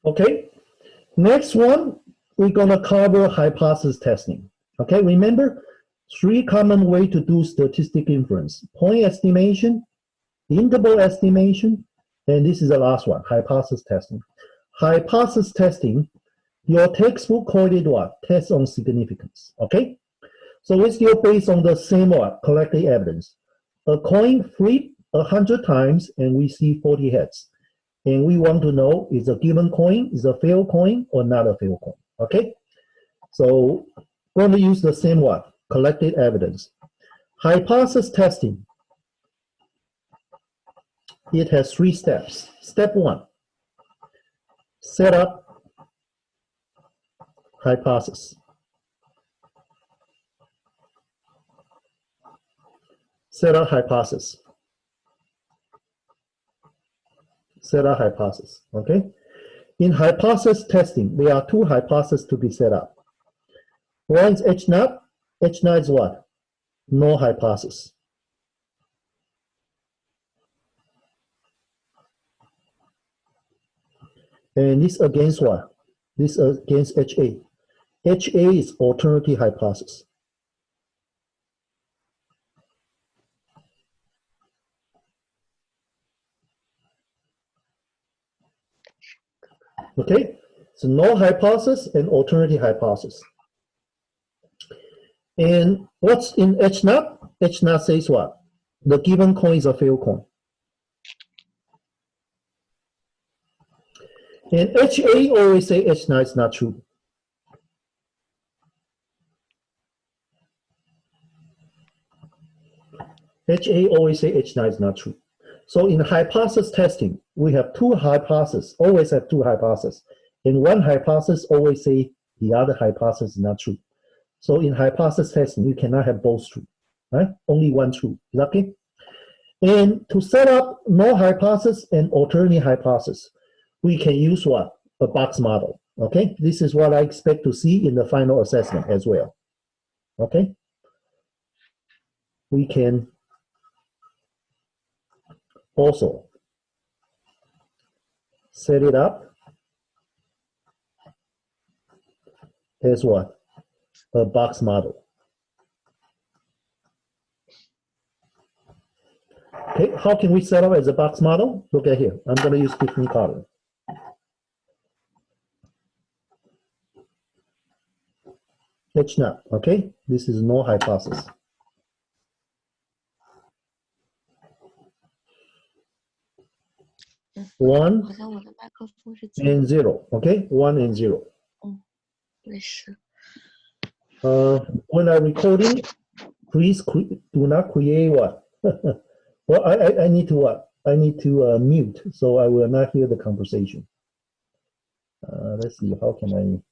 Okay, next one, we're gonna cover hypothesis testing. Okay, remember, 3 common ways to do statistic inference: point estimation, interval estimation, and this is the last one, hypothesis testing. Hypothesis testing, your textbook called it what? Test on significance, okay? So it's still based on the same what? Collected evidence. A coin flipped 100 times and we see 40 heads. And we want to know, is a given coin, is a failed coin or not a failed coin, okay? So we're going to use the same what? Collected evidence. Hypothesis testing, it has 3 steps. Step 1, set up hypothesis. Set up hypothesis. Set up hypothesis, okay? In hypothesis testing, there are 2 hypotheses to be set up. One is H0. H0 is what? No hypothesis. And this against what? This against HA. HA is alternative hypothesis. Okay, so no hypothesis and alternative hypothesis. And what's in H0? H0 says what? The given coin is a failed coin. And HA always say H0 is not true. HA always say H0 is not true. So in hypothesis testing, we have 2 hypotheses, always have 2 hypotheses. And one hypothesis always say the other hypothesis is not true. So in hypothesis testing, you cannot have both true, right? Only one true, is that okay? And to set up no hypothesis and alternative hypothesis, we can use what? A box model, okay? This is what I expect to see in the final assessment as well, okay? We can also set it up as what? A box model. Okay, how can we set up as a box model? Look at here. I'm going to use different color. H0, okay? This is no hypothesis. One and 0, okay? 1 and 0. When I'm recording, please do not create what? Well, I need to what? I need to mute, so I will not hear the conversation. Let's see, how can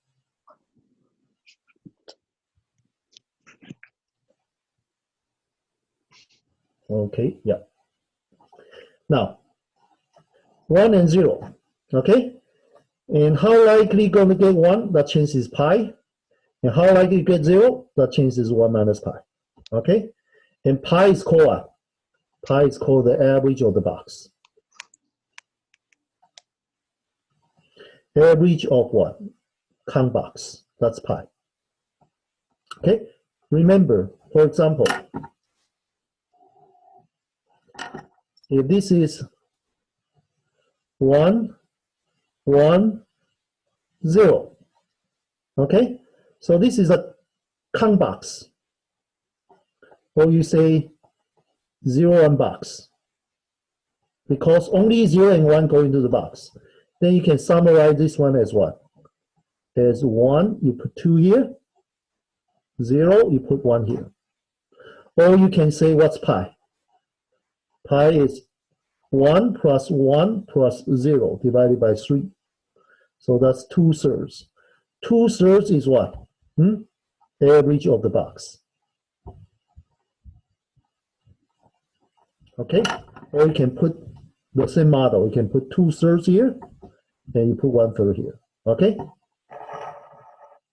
I? Okay, yeah. Now, 1 and 0, okay? And how likely going to get 1? That chance is pi. And how likely to get 0? That chance is 1 minus pi, okay? And pi is called what? Pi is called the average of the box. Average of what? Count box, that's pi. Okay, remember, for example, if this is 1, 1, 0, okay? So this is a count box, or you say 0 1 box, because only 0 and 1 go into the box. Then you can summarize this one as what? As 1, you put 2 here, 0, you put 1 here. Or you can say, what's pi? Pi is 1 plus 1 plus 0 divided by 3. So that's 2/3. 2/3 is what? Average of the box. Okay? Or you can put the same model. You can put 2/3 here, and you put 1/3 here. Okay?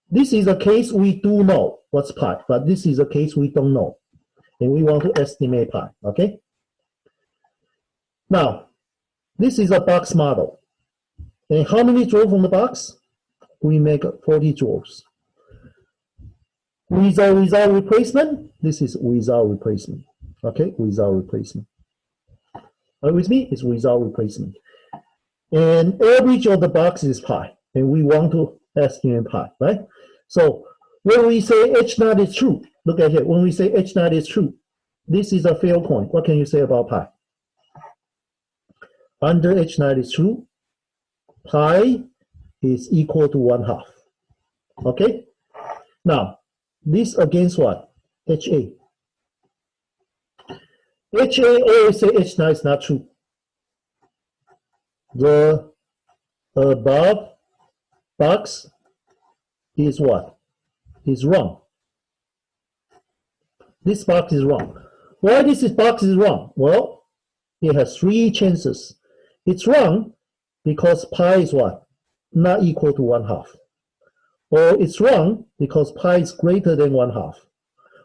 This is a case we do know what's pi, but this is a case we don't know. And we want to estimate pi. Okay? Now, this is a box model. And how many drawers from the box? We make 40 drawers. With or without replacement? This is without replacement. Okay, without replacement. Are you with me? It's without replacement. And average of the box is pi. And we want to estimate pi, right? So when we say H0 is true, look at here. When we say H0 is true, this is a failed point. What can you say about pi? Under H0 is true, pi is equal to 1/2. Okay? Now, this against what? HA. HA always say H0 is not true. The above box is what? Is wrong. This box is wrong. Why this box is wrong? Well, it has 3 chances. It's wrong because pi is what? Not equal to 1/2. Or it's wrong because pi is greater than 1/2.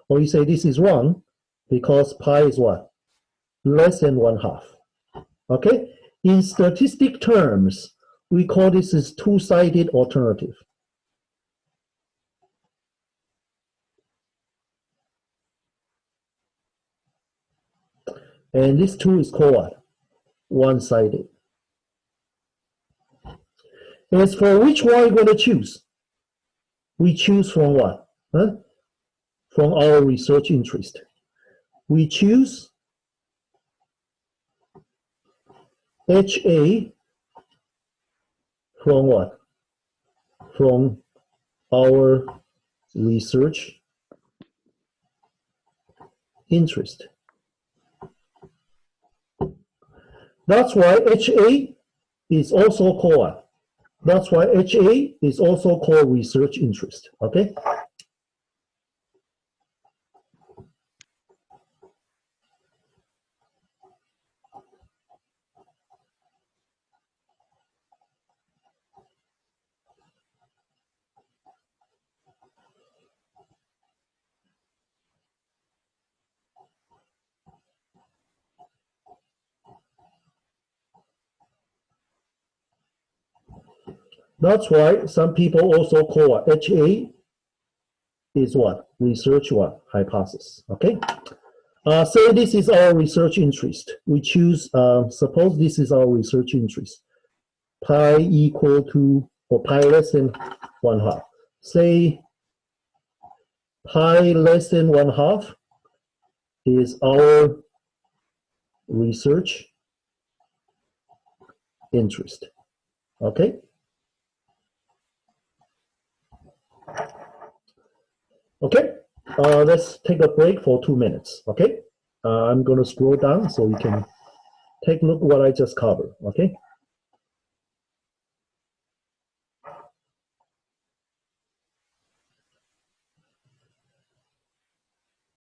Or you say this is wrong because pi is what? Less than 1/2. Okay? In statistic terms, we call this as two-sided alternative. And this two is called what? One-sided. As for which one we're going to choose, we choose from what? Huh? From our research interest. We choose HA from what? From our research interest. That's why HA is also called what? That's why HA is also called research interest, okay? That's why some people also call what? HA is what? Research what? Hypothesis, okay? Say this is our research interest. We choose, suppose this is our research interest. Pi equal to, or pi less than 1/2. Say pi less than 1/2 is our research interest, okay? Okay, let's take a break for 2 minutes, okay? I'm gonna scroll down so you can take a look at what I just covered, okay?